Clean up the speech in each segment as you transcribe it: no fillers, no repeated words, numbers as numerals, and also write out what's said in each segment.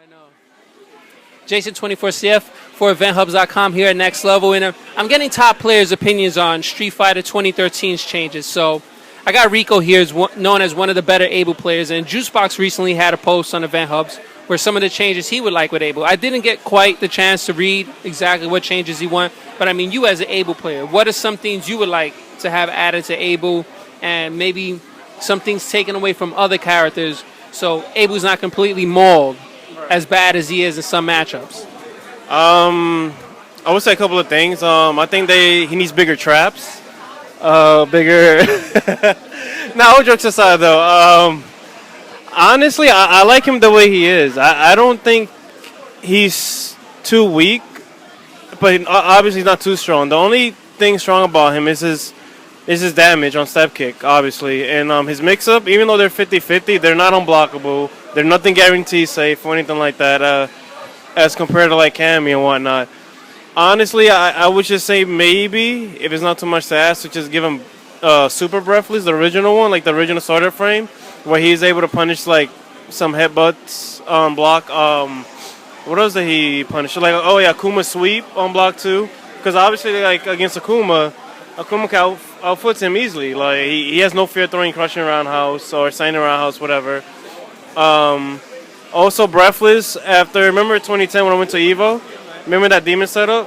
know. Jason24CF for Eventhubs.com here at Next Level. And I'm getting top players' opinions on Street Fighter 2013's changes. So I got Rico here, known as one of the better Abel players. And Juicebox recently had a post on Eventhubs where some of the changes he would like with Abel. I didn't get quite the chance to read exactly what changes he want. But I mean, you as an Abel player, what are some things you would like to have added to Abel and maybe some things taken away from other characters so Abel's not completely mauled as bad as he is in some matchups? I would say a couple of things. I think he needs bigger traps. Bigger. Now, all jokes aside, though, honestly, I like him the way he is. I don't think he's too weak, but obviously he's not too strong. The only thing strong about him is his damage on step kick, obviously. And his mix-up, even though they're 50-50, they're not unblockable. They're nothing guaranteed safe or anything like that as compared to like Cammy and whatnot. Honestly, I would just say maybe, if it's not too much to ask, to just give him Super Breathless, the original one, like the original starter frame, where he's able to punish like some headbutts on block. What else did he punish? Like, oh yeah, Akuma sweep on block too. Because obviously, like against Akuma can outfoots him easily. Like he has no fear throwing crushing roundhouse or signing roundhouse, whatever. Also Breathless, remember 2010 when I went to Evo? Remember that demon setup?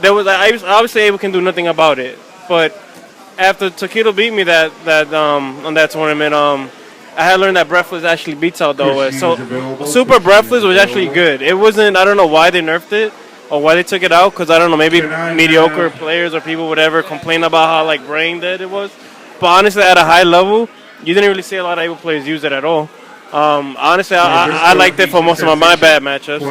There was obviously Abel can do nothing about it. But after Takedo beat me on that tournament, I had learned that Breathless actually beats out the OS. So Super Breathless was actually good. It wasn't, I don't know why they nerfed it or why they took it out, because I don't know, maybe mediocre players or people would ever complain about how like brain dead it was. But honestly, at a high level, you didn't really see a lot of Abel players use it at all. Honestly, I liked it for most of my bad matchups.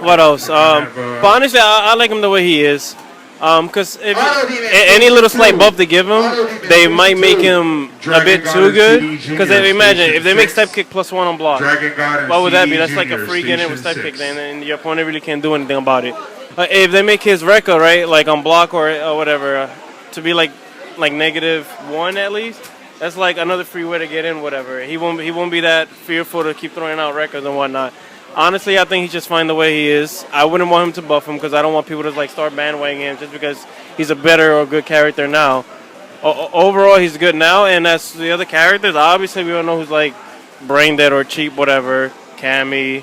What else? But honestly, I like him the way he is. Because if any little slight buff they give him, they might make him a bit too good. Because imagine, if they make step kick +1 on block, what would that be? That's like a free get in with step kick, then, and your opponent really can't do anything about it. If they make his Rekka, right, like on block or whatever, to be like -1 at least, that's like another free way to get in, whatever. He won't be that fearful to keep throwing out Rekkas and whatnot. Honestly, I think he's just fine the way he is. I wouldn't want him to buff him because I don't want people to like start bandwagoning him just because he's a better or good character now. Overall, he's good now, and as the other characters, obviously we don't know who's like brain dead or cheap, whatever. Cammy,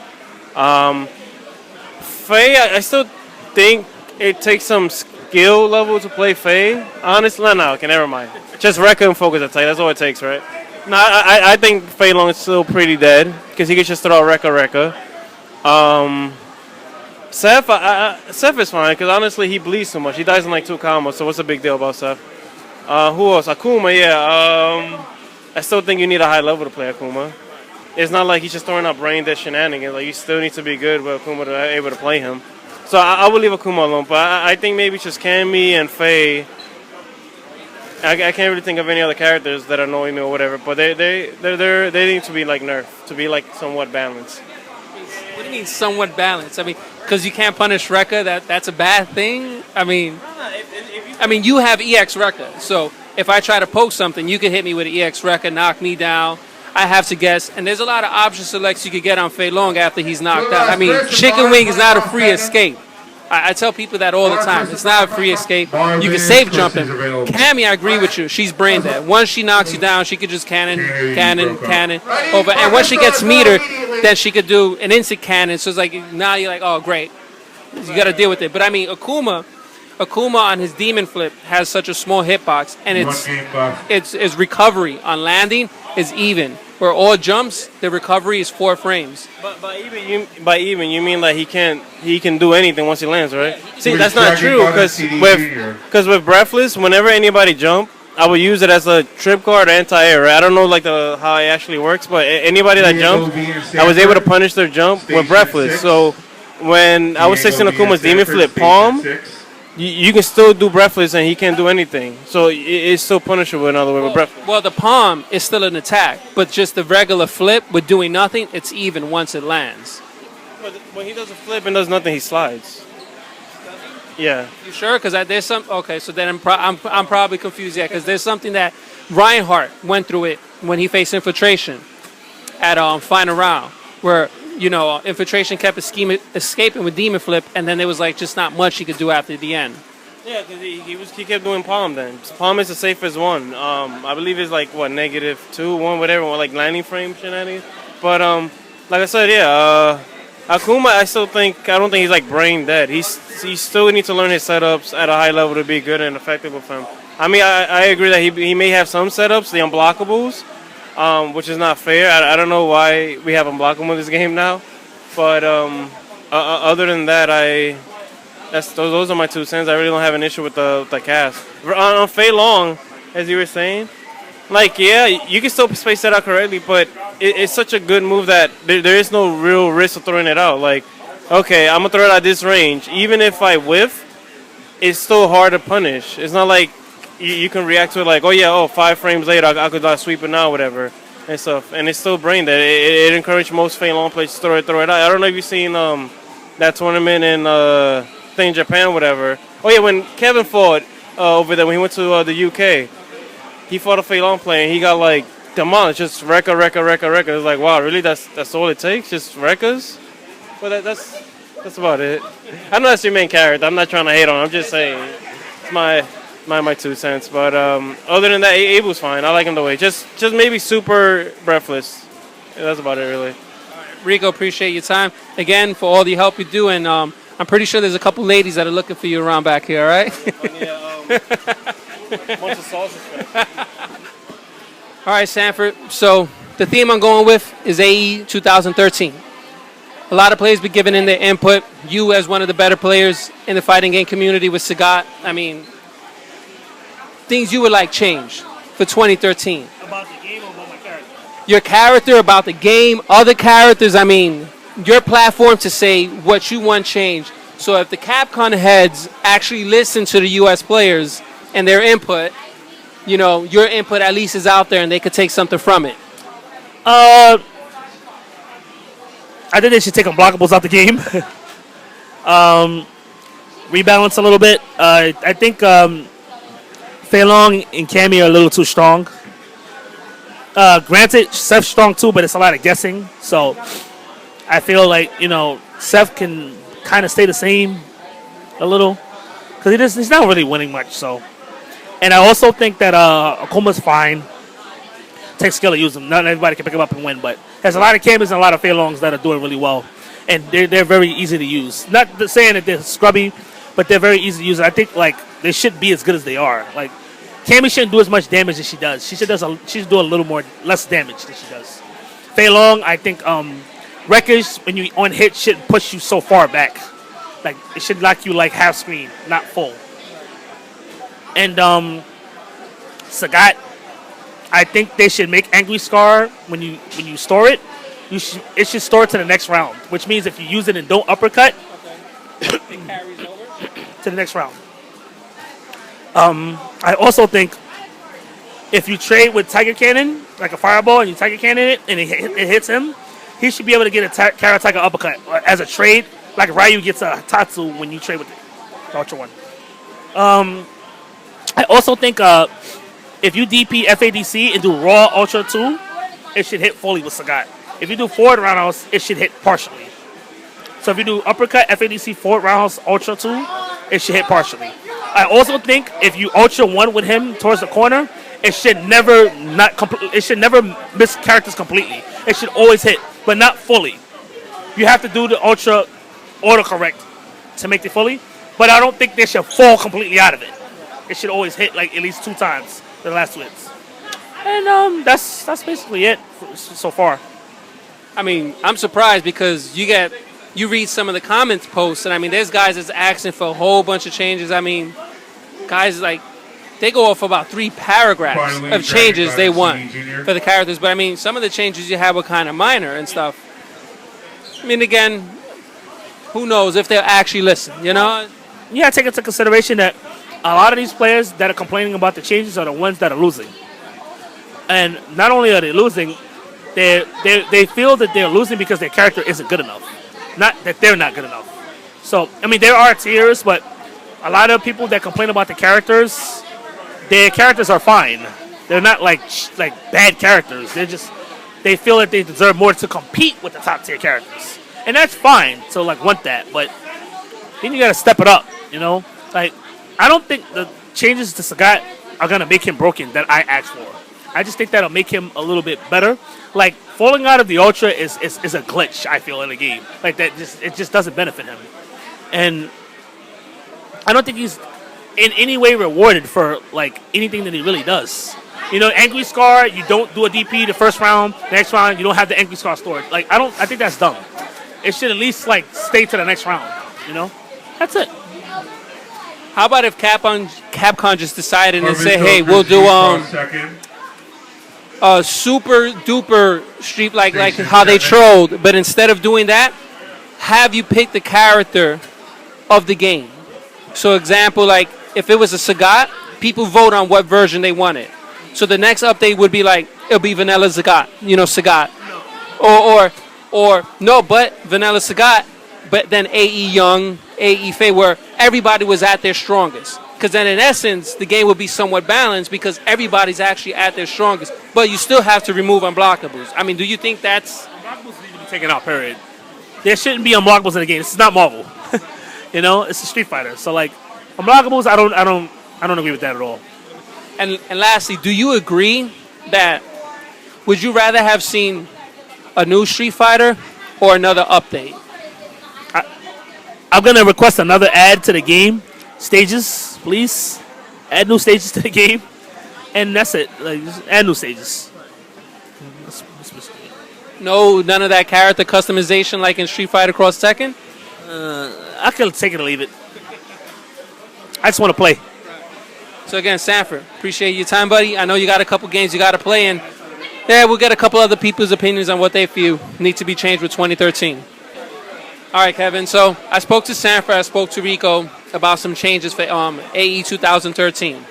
Faye. I still think it takes some skill level to play Faye. Honestly, no, okay, never mind. Just Rekka and focus attack. That's all it takes, right? No, I think Fei Long is still pretty dead because he can just throw out Rekka. Seth is fine because honestly he bleeds so much. He dies in like 2 combos, so what's the big deal about Seth? Who else? Akuma, yeah. I still think you need a high level to play Akuma. It's not like he's just throwing out brain dead shenanigans. Like you still need to be good with Akuma to be able to play him. So I would leave Akuma alone, but I think maybe just Cammy and Faye. I can't really think of any other characters that annoy me or whatever, but they need to be like nerfed to be like somewhat balanced. What do you mean somewhat balanced? I mean, because you can't punish Rekka, that's a bad thing? I mean, you have EX Rekka, so if I try to poke something, you can hit me with an EX Rekka, knock me down. I have to guess, and there's a lot of option selects you could get on Fei Long after he's knocked out. I mean, Chicken Wing is not a free escape. I tell people that all the time. It's not a free escape. You can save jump him. Cammy, I agree with you. She's brain dead. Once she knocks you down, she could just cannon over. And once she gets meter, then she could do an instant cannon. So it's like, now you're like, oh, great. You got to deal with it. But I mean, Akuma on his demon flip has such a small hitbox, and its recovery on landing is even. Where all jumps, the recovery is 4 frames. By even, you mean like he can do anything once he lands, right? See, that's not true because with Breathless, whenever anybody jump, I would use it as a trip card or anti-air. Right? I don't know like how it actually works, but anybody that jumps, I was able to punish their jump with Breathless. So when I was 16 Akuma's demon flip palm, you can still do Breathless and he can't do anything. So it's still punishable in other words with Breathless. Well, the palm is still an attack, but just the regular flip with doing nothing, it's even once it lands. But when he does a flip and does nothing, he slides. Yeah. You sure? Because there's some. Okay, so then I'm probably confused. Yeah, because there's something that Reinhardt went through it when he faced Infiltration at final round, where Infiltration kept escaping with Demon Flip, and then there was like just not much he could do after the end. Yeah, because he kept doing Palm then. Palm is the safest one. I believe it's like, what, -2, 1, whatever, like landing frame shenanigans. But, like I said, yeah, Akuma, I don't think he's like brain dead. He still needs to learn his setups at a high level to be good and effective with him. I mean, I agree that he may have some setups, the unblockables, which is not fair. I don't know why we have unblockable in this game now. But other than that, those are my 2 cents. I really don't have an issue with the cast. On Fei Long, as you were saying, like, yeah, you can still space that out correctly, but it's such a good move that there is no real risk of throwing it out. Like, okay, I'm going to throw it at this range. Even if I whiff, it's still hard to punish. It's not like you can react to it like, 5 frames later, I could sweep it now, whatever, and stuff. And it's still brain dead. It encouraged most Fei Long players to throw it out. I don't know if you've seen that tournament in Japan, whatever. Oh, yeah, when Kevin fought over there, when he went to the UK, he fought a Fei Long player, and he got, like, demolished. Just Rekka. It's like, wow, really? That's all it takes? Just Rekkas? Well, that's about it. I know that's your main character. I'm not trying to hate on him. I'm just saying. It's my 2 cents. But other than that, Abel's fine. I like him the way. Just maybe super breathless. Yeah, that's about it, really. Rico, appreciate your time. Again, for all the help you do, and I'm pretty sure there's a couple ladies that are looking for you around back here, all right? Bunch of sauces. All right, Sanford. So the theme I'm going with is AE 2013. A lot of players be giving in their input. You, as one of the better players in the fighting game community with Sagat, I mean, things you would like change for 2013. About the game or about my character? Your character, about the game, other characters. I mean, your platform to say what you want changed. So if the Capcom heads actually listen to the U.S. players and their input, your input at least is out there and they could take something from it. I think they should take unblockables out the game. Rebalance a little bit. I think Fei Long and Cammy are a little too strong. Granted, Seth's strong too, but it's a lot of guessing. So I feel like, Seth can kind of stay the same a little. Because he's not really winning much. So, and I also think that Akuma's fine. Takes skill to use him. Not everybody can pick him up and win, but there's a lot of Cammys and a lot of Fei Longs that are doing really well. And they're very easy to use. Not saying that they're scrubby, but they're very easy to use. I think they should be as good as they are. Like, Cammy shouldn't do as much damage as she does. She should do a little more, less damage than she does. Fei Long, I think Wreckage, when you on hit, shouldn't push you so far back. Like, it should lock you like half screen, not full. And Sagat, I think they should make Angry Scar when you store it. It should store it to the next round, which means if you use it and don't uppercut, it carries over to the next round. I also think if you trade with Tiger Cannon, like a fireball, and you Tiger Cannon it and it hits him, he should be able to get a Kara Tiger uppercut as a trade, like Ryu gets a Tatsu when you trade with the Ultra One. I also think if you DP FADC and do Raw Ultra 2, it should hit fully with Sagat. If you do forward roundhouse, it should hit partially. So if you do uppercut FADC forward roundhouse Ultra 2, it should hit partially. I also think if you Ultra 1 with him towards the corner, it should never miss characters completely. It should always hit, but not fully. You have to do the Ultra autocorrect to make it fully, but I don't think they should fall completely out of it. It should always hit like at least 2 times the last 2 hits. And that's basically it so far. I mean, I'm surprised because you read some of the comments posts, and I mean, there's guys that's asking for a whole bunch of changes. I mean, guys they go off about 3 paragraphs of changes they want for the characters. But I mean, some of the changes you have were kind of minor and stuff. I mean, again, who knows if they'll actually listen, Yeah, take into consideration that a lot of these players that are complaining about the changes are the ones that are losing. And not only are they losing, they feel that they're losing because their character isn't good enough. Not that they're not good enough. So, I mean, there are tiers, but a lot of people that complain about the characters, their characters are fine. They're not like bad characters. They're just they feel that they deserve more to compete with the top tier characters. And that's fine to like want that, but then you gotta step it up, you know? Like, I don't think the changes to Sagat are gonna make him broken that I asked for. I just think that'll make him a little bit better. Like, falling out of the Ultra is a glitch, I feel, in the game. Like, it just doesn't benefit him. And I don't think he's in any way rewarded for, like, anything that he really does. You know, Angry Scar, you don't do a DP the first round, next round, you don't have the Angry Scar stored. Like, I think that's dumb. It should at least, like, stay to the next round, you know? That's it. How about if Capcom just decided and say, hey, we'll do a super duper street like how they trolled, but instead of doing that, have you pick the character of the game. So example, like if it was a Sagat, people vote on what version they wanted. So the next update would be like, it'll be Vanilla Sagat, Sagat. Or no, but Vanilla Sagat, but then AE Young, AE Faye, where everybody was at their strongest. Because then in essence, the game would be somewhat balanced because everybody's actually at their strongest. But you still have to remove unblockables. I mean, do you think that's... Unblockables need to be taken out, period. There shouldn't be unblockables in the game. This is not Marvel. It's a Street Fighter. So, like, unblockables, I don't agree with that at all. And lastly, do you agree that... Would you rather have seen a new Street Fighter or another update? I'm going to request another add to the game. Stages, please. Add new stages to the game. And that's it. Like, just add new stages. No, none of that character customization like in Street Fighter Cross Tekken? I could take it or leave it. I just want to play. So again, Sanford, appreciate your time, buddy. I know you got a couple games you got to play, and we'll get a couple other people's opinions on what they feel need to be changed with 2013. All right, Kevin. So I spoke to Sanford, I spoke to Rico about some changes for AE 2013.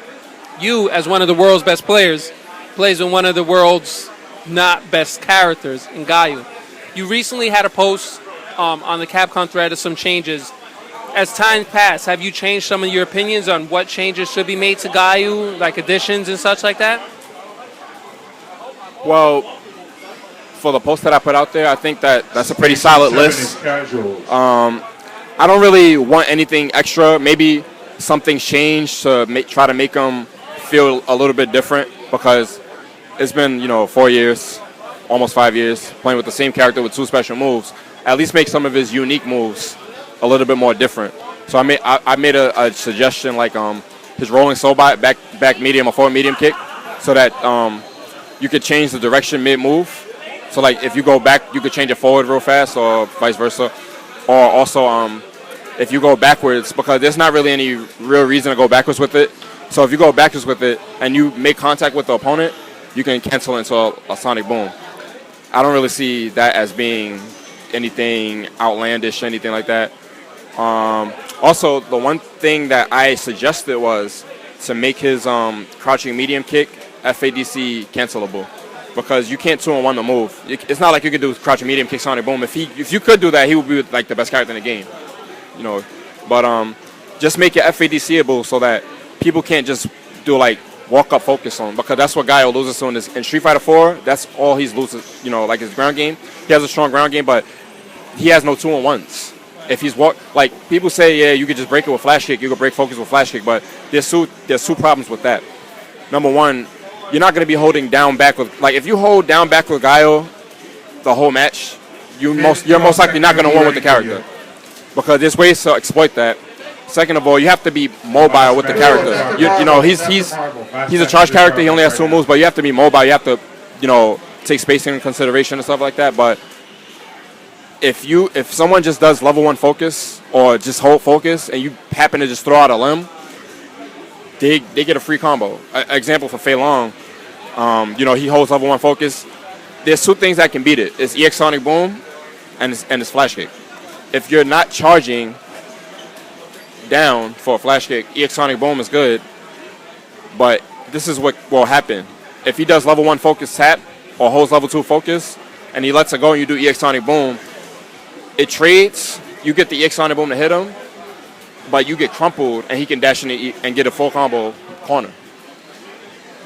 You, as one of the world's best players, plays with one of the world's not best characters in Guile. You recently had a post on the Capcom thread of some changes. As time passed, have you changed some of your opinions on what changes should be made to Guile, like additions and such like that? Well, for the post that I put out there, I think that's a pretty solid list. I don't really want anything extra. Maybe something changed to try to make them feel a little bit different because it's been, 4 years, almost 5 years, playing with the same character with 2 special moves. At least make some of his unique moves a little bit more different. So I made a suggestion like his rolling soul back medium or forward medium kick so that you could change the direction mid-move. So, like, if you go back, you could change it forward real fast or vice versa. Or also, if you go backwards, because there's not really any real reason to go backwards with it. So if you go backwards with it and you make contact with the opponent, you can cancel into a sonic boom. I don't really see that as being anything outlandish, anything like that. Also, the one thing that I suggested was to make his crouching medium kick FADC cancelable. Because you can't 2-on-1 the move. It's not like you could do crouching medium kick sonic boom. If you could do that, he would be like the best character in the game, But just make it FADCable so that people can't just do like walk up focus on, because that's what Guile loses to in Street Fighter 4. That's all he's loses. Like his ground game. He has a strong ground game, but he has no 2-on-1s. If he's people say, yeah, you could just break it with flash kick. You could break focus with flash kick, but there's two problems with that. Number one, you're not going to be holding down back with, if you hold down back with Guile the whole match, you're most likely not going to win with the character. Because there's ways to exploit that. Second of all, you have to be mobile with the character. He's a charge character, he only has 2 moves, but you have to be mobile. You have to, take spacing into consideration and stuff like that. But if someone just does level 1 focus or just hold focus and you happen to just throw out a limb, they get a free combo. Example for Fei Long, he holds level 1 focus. There's 2 things that can beat it. It's EX Sonic Boom and it's Flash Kick. If you're not charging down for a Flash Kick, EX Sonic Boom is good, but this is what will happen. If he does level 1 focus tap or holds level 2 focus and he lets it go and you do EX Sonic Boom, it trades, you get the EX Sonic Boom to hit him, but you get crumpled and he can dash in and get a full combo corner.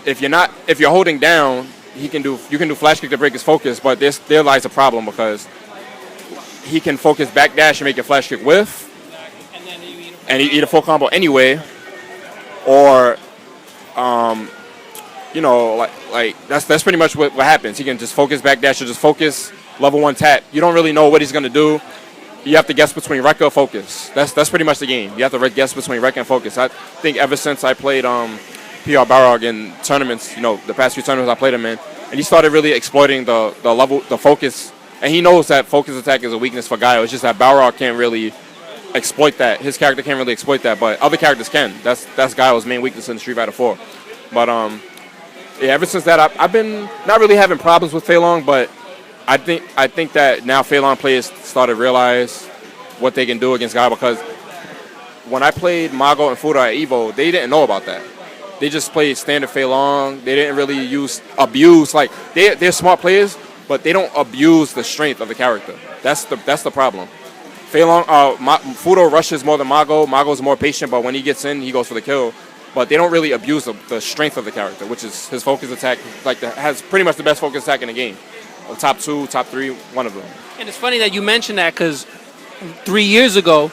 If you're holding down, you can do flash kick to break his focus, but there lies a problem because he can focus backdash and make a flash kick whiff, and he eat a full combo anyway, or you know, like that's pretty much what happens. He can just focus backdash or just focus level 1 tap. You don't really know what he's gonna do. You have to guess between Rekka or focus. That's pretty much the game. You have to guess between Rekka and focus. I think ever since I played PR Barog in tournaments, you know, the past few tournaments I played him in, and he started really exploiting the focus. And he knows that focus attack is a weakness for Guile. It's just that Balrog can't really exploit that. His character can't really exploit that, but other characters can. That's Guile's main weakness in Street Fighter 4. But yeah, ever since that, I've been not really having problems with Fei Long, but I think that now Fei Long players started to realize what they can do against Guile, because when I played Mago and Fuda at Evo, they didn't know about that. They just played standard Fei Long. They didn't really abuse. Like they're smart players, but they don't abuse the strength of the character. That's the problem. Fei Long, Fudo rushes more than Mago. Mago's more patient, but when he gets in, he goes for the kill. But they don't really abuse the strength of the character, which is his focus attack. Has pretty much the best focus attack in the game. Top 2, top 3, one of them. And it's funny that you mentioned that, because 3 years ago,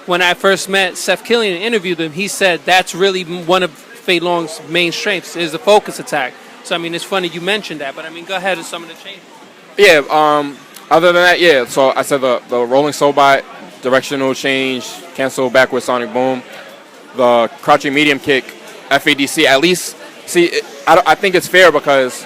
when I first met Seth Killian and interviewed him, he said that's really one of Fei Long's main strengths is the focus attack. So I mean, it's funny you mentioned that, but I mean, go ahead with some of the changes. Yeah. Other than that, yeah. So I said the rolling Sobot, directional change, cancel backward sonic boom, the crouching medium kick, FADC. At least, see, I think it's fair, because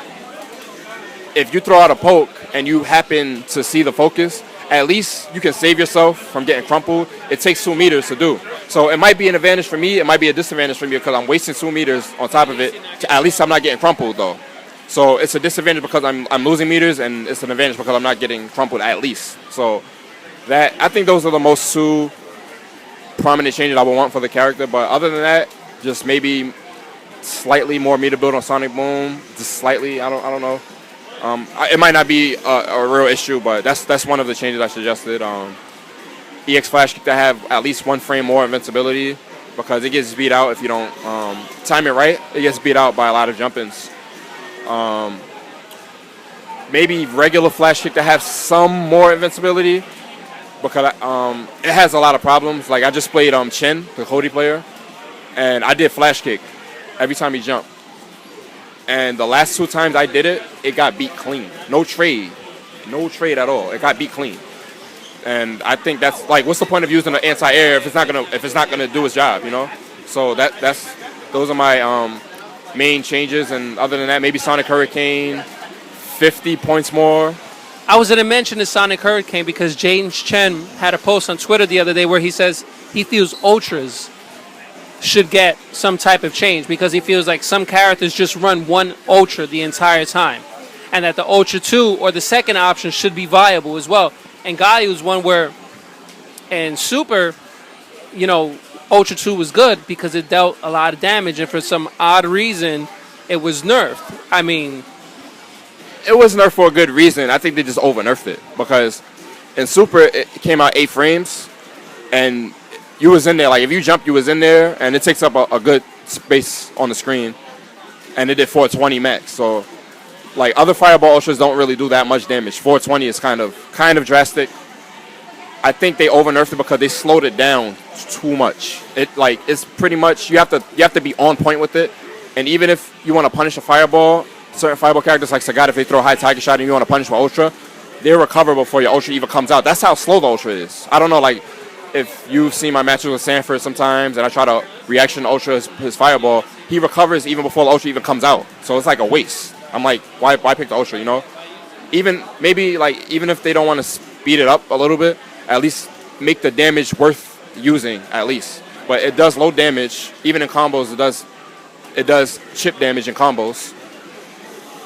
if you throw out a poke and you happen to see the focus, at least you can save yourself from getting crumpled. It takes 2 meters to do. So it might be an advantage for me. It might be a disadvantage for me, because I'm wasting 2 meters on top of it. At least I'm not getting crumpled, though. So it's a disadvantage because I'm losing meters, and it's an advantage because I'm not getting crumpled at least. So I think those are the most 2 prominent changes I would want for the character. But other than that, just maybe slightly more meter build on Sonic Boom. Just slightly. I don't know. It might not be a real issue, but that's one of the changes I suggested. EX Flash Kick to have at least 1 frame more invincibility, because it gets beat out if you don't time it right. It gets beat out by a lot of jump-ins. Maybe regular Flash Kick to have some more invincibility, because it has a lot of problems. Like I just played Chen, the Cody player, and I did Flash Kick every time he jumped. And the last 2 times I did it, it got beat clean. No trade at all. It got beat clean. And I think that's like, what's the point of using an anti-air if it's not gonna do its job, you know? So those are my main changes. And other than that, maybe Sonic Hurricane, 50 points more. I was gonna mention the Sonic Hurricane because James Chen had a post on Twitter the other day where he says he feels ultras should get some type of change, because he feels like some characters just run 1 ultra the entire time, and that the ultra 2 or the second option should be viable as well. And Guile was one where in Super, you know, ultra 2 was good because it dealt a lot of damage, and for some odd reason it was nerfed. I mean, it was nerfed for a good reason. I think they just over nerfed it, because in Super it came out 8 frames, and you was in there, like if you jumped, you was in there, and it takes up a good space on the screen, and it did 420 max. So, like other Fireball Ultras don't really do that much damage. 420 is kind of drastic. I think they over nerfed it because they slowed it down too much. It's pretty much you have to be on point with it, and even if you want to punish a Fireball, certain Fireball characters like Sagat, if they throw a high Tiger Shot and you want to punish with Ultra, they recover before your Ultra even comes out. That's how slow the Ultra is. I don't know, like, if you've seen my matches with Sanford sometimes, and I try to reaction Ultra his Fireball, he recovers even before the Ultra even comes out. So it's like a waste. I'm like, why pick the Ultra, you know? Even if they don't want to speed it up a little bit, at least make the damage worth using, at least. But it does low damage, even in combos. It does chip damage in combos,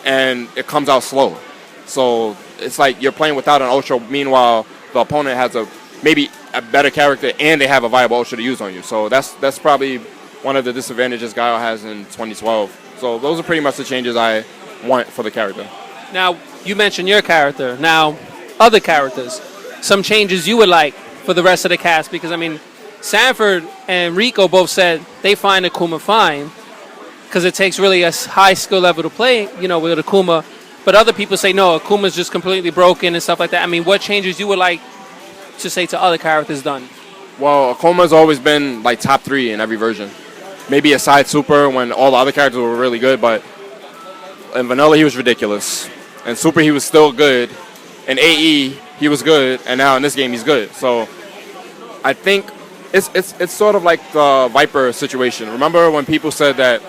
and it comes out slow. So it's like you're playing without an Ultra. Meanwhile, the opponent has maybe a better character, and they have a viable Ultra to use on you. So that's probably one of the disadvantages Guile has in 2012. So those are pretty much the changes I want for the character. Now, you mentioned your character. Now, other characters, some changes you would like for the rest of the cast, because, I mean, Sanford and Rico both said they find Akuma fine. because it takes really a high skill level to play, you know, with Akuma. But other people say, no, Akuma's just completely broken and stuff like that. I mean, what changes you would like to say to other characters done? Well, Akoma's always been like top 3 in every version. Maybe aside Super when all the other characters were really good, but in Vanilla he was ridiculous. In Super he was still good. In AE he was good, and now in this game he's good. So I think it's sort of like the Viper situation. Remember when people said that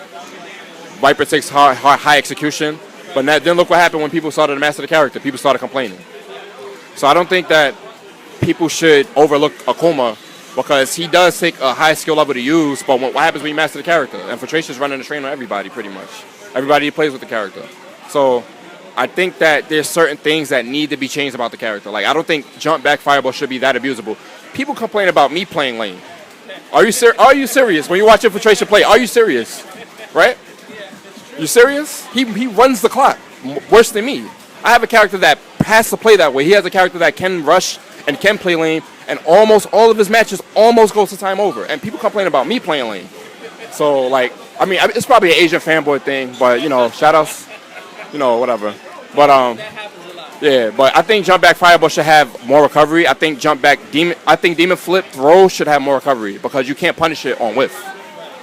Viper takes high execution, but then look what happened when people started to master the character. People started complaining. So I don't think that people should overlook Akuma, because he does take a high skill level to use, but what happens when you master the character? Infiltration's running the train on everybody, pretty much. Everybody plays with the character. So I think that there's certain things that need to be changed about the character. Like, I don't think jump back fireball should be that abusable. People complain about me playing lane. Are you serious? When you watch Infiltration play, are you serious? Right? You serious? He runs the clock worse than me. I have a character that has to play that way. He has a character that can rush and can play lane, and almost all of his matches almost goes to time over. And people complain about me playing lane. So, like, I mean, it's probably an Asian fanboy thing, but, you know, shout-outs, you know, whatever. But, yeah, but I think jump back fireball should have more recovery. I think demon flip throw should have more recovery, because you can't punish it on whiff.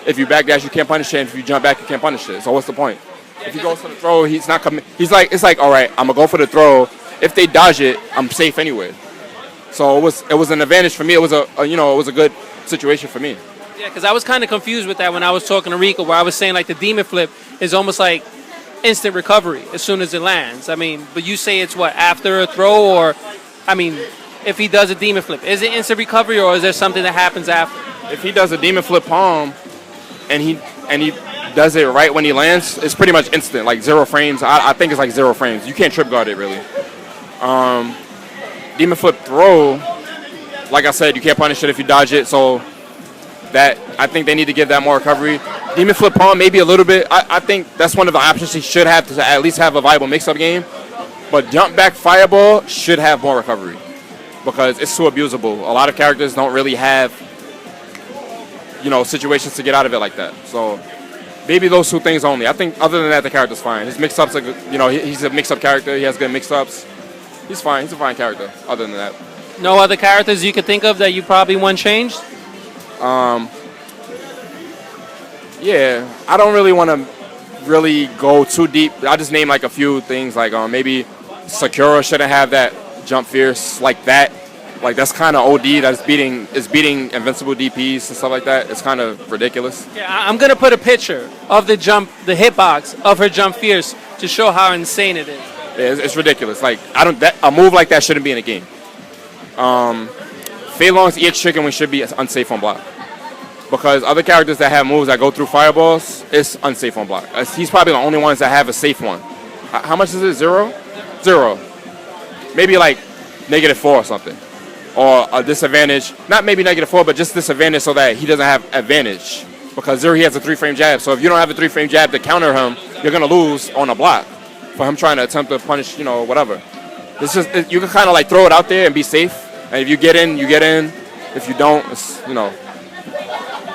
If you backdash, you can't punish it, and if you jump back, you can't punish it. So what's the point? If he goes for the throw, he's not coming. It's like, all right, I'm gonna go for the throw. If they dodge it, I'm safe anyway. So it was an advantage for me. It was a good situation for me. Yeah, because I was kind of confused with that when I was talking to Rico, where I was saying like the demon flip is almost like instant recovery as soon as it lands. I mean, but you say it's what, after a throw, or, I mean, if he does a demon flip, is it instant recovery, or is there something that happens after? If he does a demon flip palm, and he does it right when he lands, it's pretty much instant, like 0 frames. I think it's like 0 frames. You can't trip guard it really. Demon flip throw, like I said, you can't punish it if you dodge it. So that, I think they need to give that more recovery. Demon flip palm, maybe a little bit. I think that's one of the options he should have to at least have a viable mix-up game. But jump back fireball should have more recovery, because it's too abusable. A lot of characters don't really have, you know, situations to get out of it like that. So maybe those 2 things only. I think other than that, the character's fine. His mix-ups are good. You know, he's a mix-up character. He has good mix-ups. He's fine. He's a fine character. Other than that, no other characters you could think of that you probably want changed? Yeah, I don't really want to really go too deep. I'll just name like a few things, like maybe Sakura shouldn't have that jump fierce like that. Like, that's kind of OD. That's beating invincible DPs and stuff like that. It's kind of ridiculous. Yeah, I'm gonna put a picture of the hitbox of her jump fierce to show how insane it is. Yeah, it's ridiculous. Like, a move like that shouldn't be in a game. Fei Long's EX Chicken Wing should be unsafe on block, because other characters that have moves that go through fireballs, it's unsafe on block. He's probably the only ones that have a safe one. How much is it? 0? 0. Maybe like -4 or something. Or a disadvantage, not maybe -4, but just disadvantage so that he doesn't have advantage. Because 0, he has a 3-frame jab. So if you don't have a 3-frame jab to counter him, you're going to lose on a block for him trying to attempt to punish, you know, whatever. It's just, you can kind of like throw it out there and be safe. And if you get in, you get in. If you don't, it's, you know.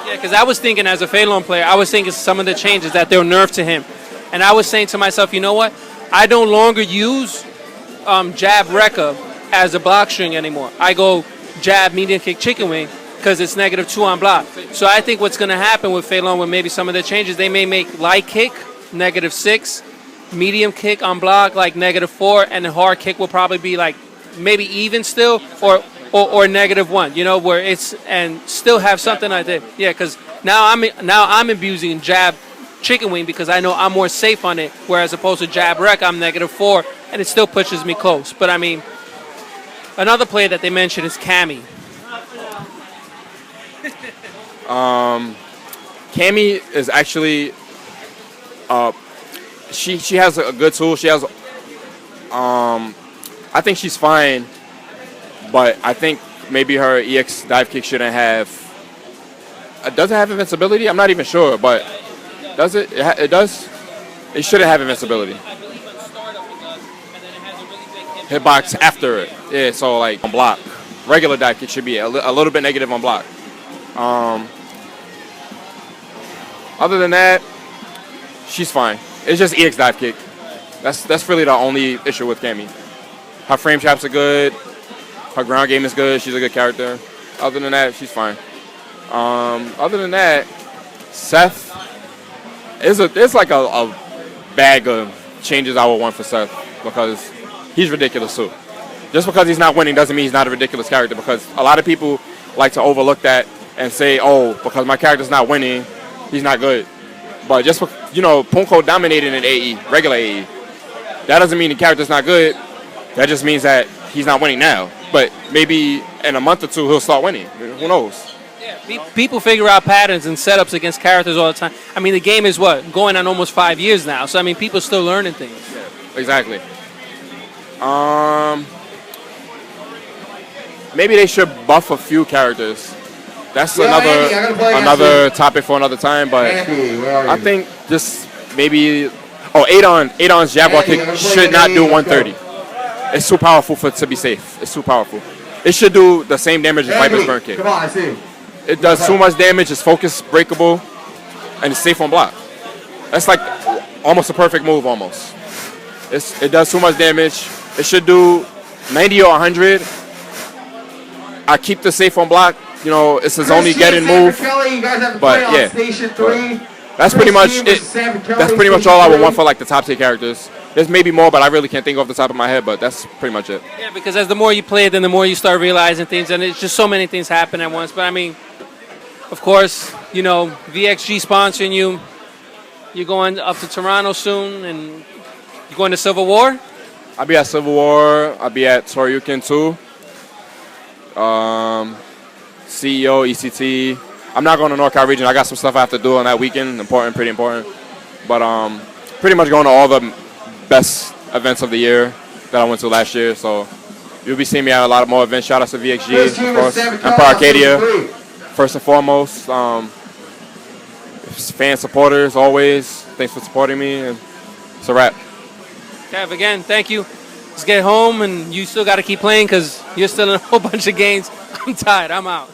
Yeah, because I was thinking as a Fei Long player, I was thinking some of the changes that they'll nerf to him. And I was saying to myself, you know what? I no longer use jab Rekka as a block string anymore. I go jab, medium kick, chicken wing, because it's -2 on block. So I think what's going to happen with Fei Long with maybe some of the changes, they may make light kick -6, medium kick on block like -4, and the hard kick will probably be like maybe even still, or -1. You know, where it's, and still have something like that. Yeah, because now I'm abusing jab chicken wing because I know I'm more safe on it, whereas opposed to jab wreck, I'm -4, and it still pushes me close. But I mean, another player that they mentioned is Cammy. Cammy is actually, she has a good tool. She has, I think she's fine, but I think maybe her EX dive kick shouldn't have. Does it have invincibility? I'm not even sure, but does it? It does. It shouldn't have invincibility. Hitbox after it. Yeah, so like on block. Regular dive kick should be a little bit negative on block. Other than that, she's fine. It's just EX dive kick. That's really the only issue with Cammy. Her frame traps are good. Her ground game is good. She's a good character. Other than that, she's fine. Other than that, Seth it's like a bag of changes I would want for Seth because he's ridiculous too. Just because he's not winning doesn't mean he's not a ridiculous character, because a lot of people like to overlook that and say, oh, because my character's not winning, he's not good. But just, Punko dominated in AE, regular AE. That doesn't mean the character's not good. That just means that he's not winning now. But maybe in a month or two, he'll start winning. Who knows? Yeah, people figure out patterns and setups against characters all the time. I mean, the game is going on almost 5 years now. So, I mean, people still learning things. Yeah, exactly. Maybe they should buff a few characters. That's another topic for another time. But I think just maybe Adon's Jaguar kick should not do 130. It's too powerful to be safe. It's too powerful. It should do the same damage as Viper's burn kick. Come on, I see. It does too much damage. It's focus breakable, and it's safe on block. That's like almost a perfect move. Almost. It does too much damage. It should do 90 or 100. I keep the safe on block. It's his only getting move. But yeah, that's pretty much it. That's pretty much all I would want for like the top tier characters. There's maybe more, but I really can't think off the top of my head. But that's pretty much it. Yeah, because as the more you play it, then the more you start realizing things, and it's just so many things happen at once. But I mean, of course, VXG sponsoring you. You're going up to Toronto soon, and you're going to Civil War. I'll be at Civil War. I'll be at Toryukin too. CEO, ECT. I'm not going to NorCal region. I got some stuff I have to do on that weekend. Pretty important. But pretty much going to all the best events of the year that I went to last year. So you'll be seeing me at a lot more events. Shout out to VXG, of course. Empire Arcadia, first and foremost. Fan supporters, always. Thanks for supporting me. And it's a wrap. Kev, again, thank you. Let's get home, and you still got to keep playing because you're still in a whole bunch of games. I'm tired. I'm out.